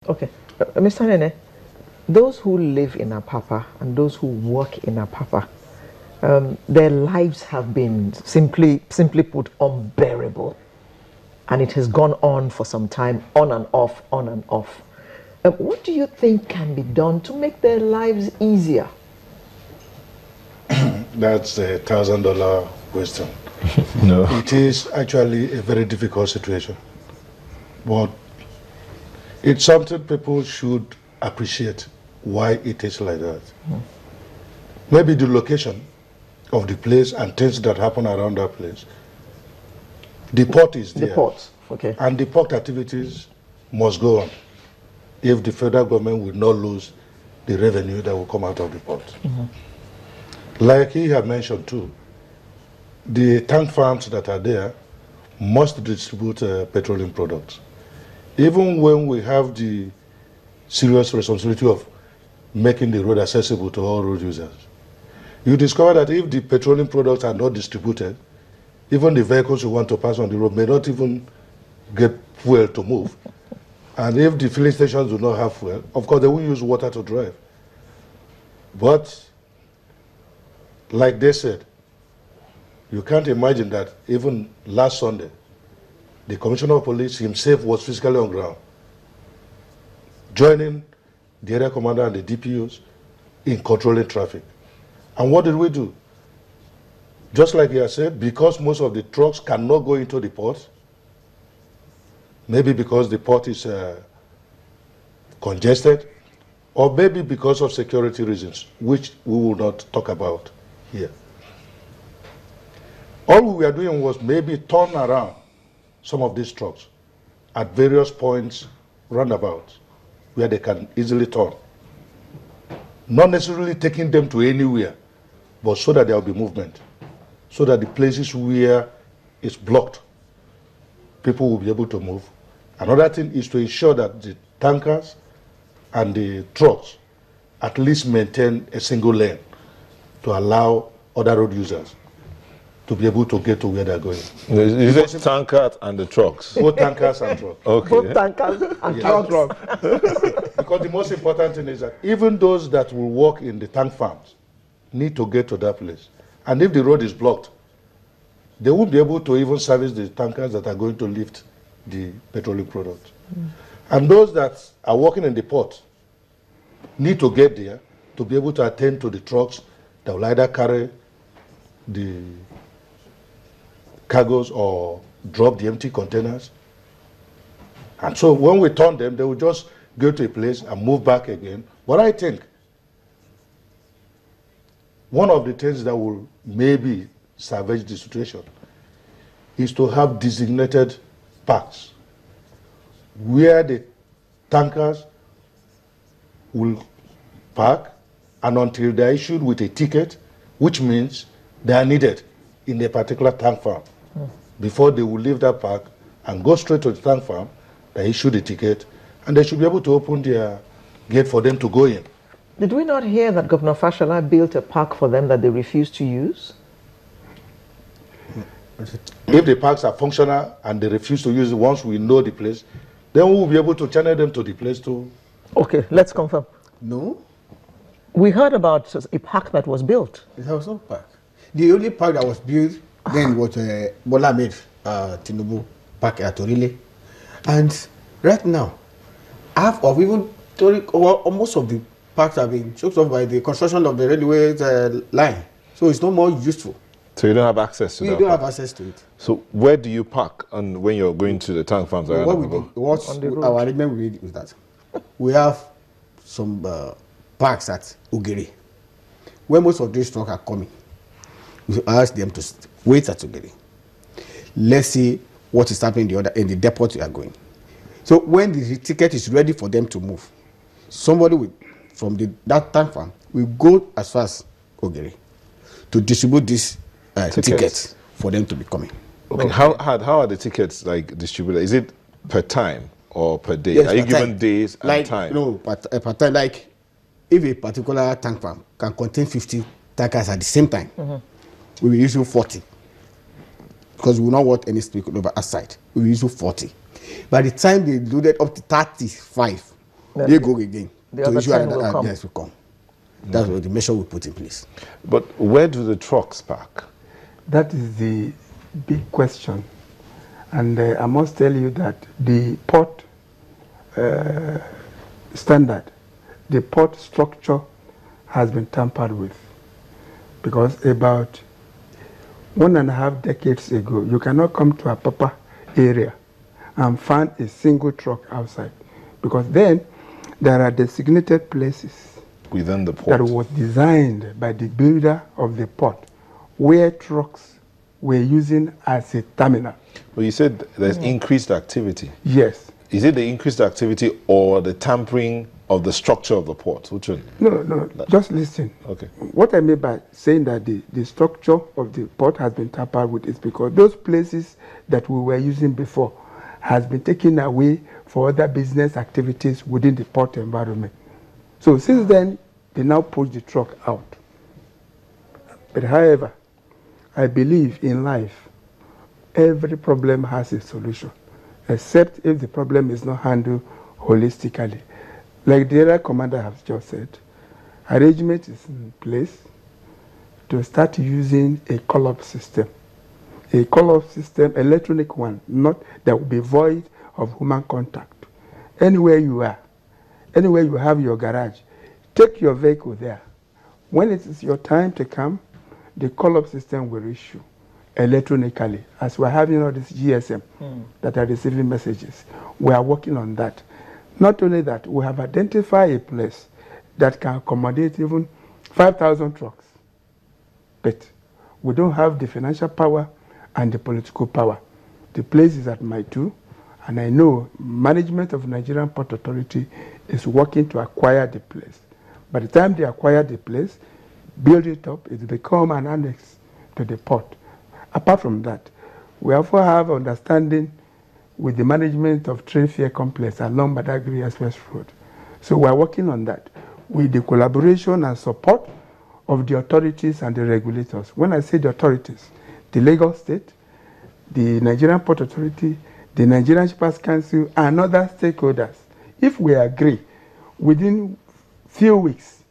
Okay. Mr. Nene, those who live in Apapa and those who work in Apapa, their lives have been simply put unbearable, and it has gone on for some time, on and off, on and off. What do you think can be done to make their lives easier? That's a $1,000 question. No. It is actually a very difficult situation, but it's something people should appreciate why it is like that. Maybe the location of the place and things that happen around that place. The port is there. The port, okay. And the port activities must go on if the federal government will not lose the revenue that will come out of the port. Like he had mentioned too, the tank farms that are there must distribute petroleum products. Even when we have the serious responsibility of making the road accessible to all road users, you discover that if the petroleum products are not distributed, even the vehicles who want to pass on the road may not even get fuel to move. And if the filling stations do not have fuel, of course they will use water to drive. But like they said, you can't imagine that even last Sunday, the Commissioner of Police himself was physically on ground, joining the area commander and the DPOs in controlling traffic. And what did we do? Just like he has said, because most of the trucks cannot go into the port, maybe because the port is congested, or maybe because of security reasons, which we will not talk about here. All we were doing was maybe turn around some of these trucks at various points, roundabouts, where they can easily turn. Not necessarily taking them to anywhere, but so that there will be movement, so that the places where it's blocked, people will be able to move. Another thing is to ensure that the tankers and the trucks at least maintain a single lane to allow other road users to be able to get to where they're going. Is it tankers and the trucks? Both tankers and trucks. Okay. Both tankers and trucks. Because the most important thing is that even those that will work in the tank farms need to get to that place. And if the road is blocked, they won't be able to even service the tankers that are going to lift the petroleum products. And those that are working in the port need to get there to be able to attend to the trucks that will either carry the cargoes or drop the empty containers. And so when we turn them, they will just go to a place and move back again. But I think one of the things that will maybe salvage the situation is to have designated parks where the tankers will park, and until they are issued with a ticket, which means they are needed in a particular tank farm, before they will leave that park and go straight to the tank farm, they issue the ticket, and they should be able to open their gate for them to go in. Did we not hear that Governor Fashola built a park for them that they refused to use? If the parks are functional and they refuse to use it once we know the place, then we will be able to channel them to the place to... Okay, let's confirm. No. We heard about a park that was built. There was no park. The only park that was built then was Bola made Tinubu Park at Orile. And right now, half of even almost of the parks have been choked off by the construction of the railway line. So it's no more useful. So you don't have access to that? We don't have access to it. So where do you park when you're going to the tank farms? What our arrangement we did was that we have some parks at Ugiri. When most of these trucks are coming, we ask them to wait at Ugiri. Let's see what is happening in the depot we are going. So when the ticket is ready for them to move, somebody from that tank farm will go as far as Ugiri to distribute this tickets for them to be coming. Okay. How are the tickets like distributed? Is it per time or per day? Yes, are you given days and like, time? No, per time. Like if a particular tank farm can contain 50 tankers at the same time, we will issue 40. Because we will not want any over outside. We will issue 40. By the time they loaded up to 35, they go again. The So other issue 10 will come. yes, will come. That's what the measure we put in place. But where do the trucks park? That is the big question. And I must tell you that the port standard, the port structure has been tampered with. Because about 1.5 decades ago, you cannot come to Apapa area and find a single truck outside. Because then there are designated places Within the port? that was designed by the builder of the port where trucks were using as a terminal. Well, you said there's increased activity. Yes. Is it the increased activity or the tampering of the structure of the port? Which one? No, just listen. Okay. What I mean by saying that the structure of the port has been tampered with is because those places that we were using before has been taken away for other business activities within the port environment. So since then, they now push the truck out. But however, I believe in life, every problem has a solution, except if the problem is not handled holistically. Like the other commander has just said, arrangement is in place to start using a call-up system. A call-up system, electronic one, not that will be void of human contact. Anywhere you are, anywhere you have your garage, take your vehicle there. When it is your time to come, the call-up system will reach you electronically. As we're having all these GSM that are receiving messages, we are working on that. Not only that, we have identified a place that can accommodate even 5,000 trucks. But we don't have the financial power and the political power. The place is at Maitu, and I know management of Nigerian Port Authority is working to acquire the place. By the time they acquire the place, build it up, it will become an annex to the port. Apart from that, we also have understanding with the management of train fare complex along Badagry Express Road. So we are working on that with the collaboration and support of the authorities and the regulators. When I say the authorities, the Lagos State, the Nigerian Port Authority, the Nigerian Shippers Council, and other stakeholders. If we agree, within few weeks,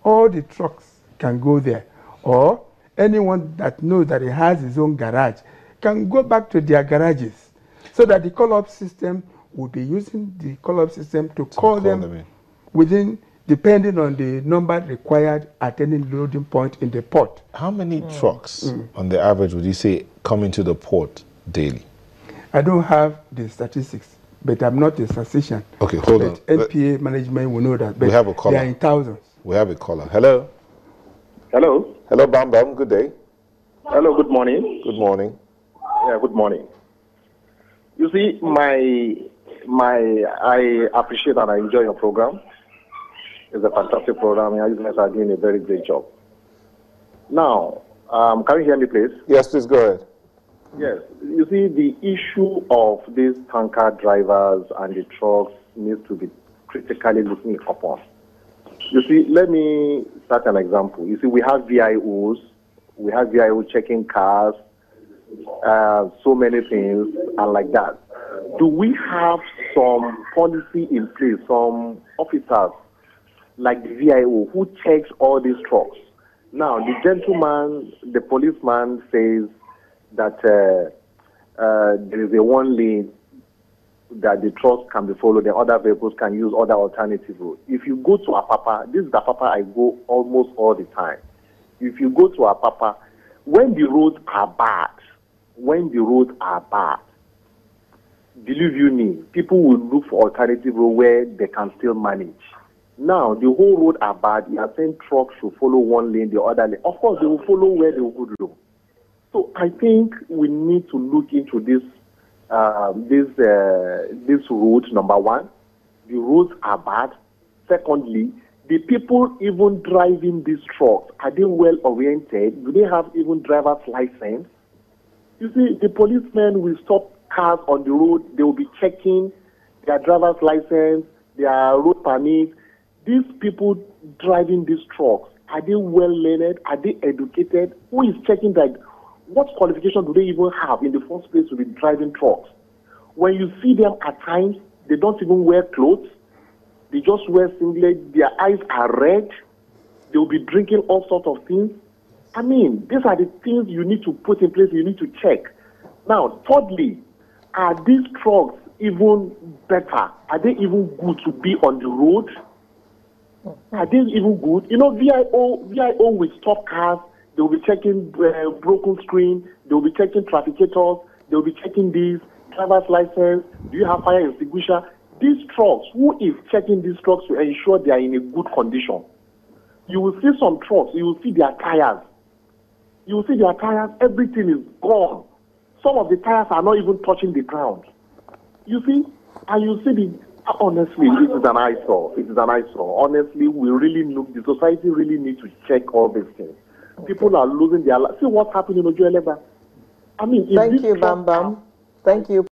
all the trucks can go there, or anyone that knows that he has his own garage can go back to their garages, so that the call-up system will be using the call-up system to call them within, depending on the number required at any loading point in the port. How many trucks, on the average, would you say come into the port daily? I don't have the statistics, but I'm not a statistician. Okay, hold on. NPA management will know that. But we have a caller. They are in thousands. We have a caller. Hello. Hello. Hello, Bam Bam. Good day. Hello. Good morning. Good morning. Yeah. Good morning. You see, I appreciate and I enjoy your program. It's a fantastic program. You guys are doing a very great job. Now, can you hear me, please? Yes, please go ahead. Yes. You see, the issue of these tanker drivers and the trucks needs to be critically looking upon. You see, let me start an example. You see, we have VIOs. We have VIO checking cars, so many things, and like that. Do we have some policy in place, some officers like the VIO who checks all these trucks? Now, the gentleman, the policeman says that there is a one lane that the trucks can be followed, the other vehicles can use other alternative routes. If you go to Apapa, this is Apapa I go almost all the time. If you go to Apapa, when the roads are bad, believe you me, people will look for alternative road where they can still manage. Now, the whole road are bad. You are saying trucks should follow one lane, the other lane. Of course, they will follow where they will go. So I think we need to look into this road, number one. The roads are bad. Secondly, the people even driving these trucks, are they well oriented? Do they have even driver's license? You see, the policemen will stop cars on the road. They will be checking their driver's license, their road permit. These people driving these trucks, are they well learned? Are they educated? Who is checking that? What qualification do they even have in the first place to be driving trucks? When you see them at times, they don't even wear clothes. just wear singlet, their eyes are red, they'll be drinking all sorts of things. I mean, these are the things you need to put in place, you need to check. Now, thirdly, are these trucks even better? Are they even good to be on the road? Are they even good? You know, VIO will stop cars, they'll be checking broken screen, they'll be checking trafficators, they'll be checking these, driver's license, do you have fire extinguisher? These trucks, who is checking these trucks to ensure they are in a good condition? You will see some trucks, you will see their tires. You will see their tires, everything is gone. Some of the tires are not even touching the ground. You see? And you see honestly, it is an eyesore. It is an eyesore. Honestly, we really look, the society really needs to check all these things. People are losing their lives. See what's happening in Ojuelegba. I mean, thank you, Bam Bam. Thank you.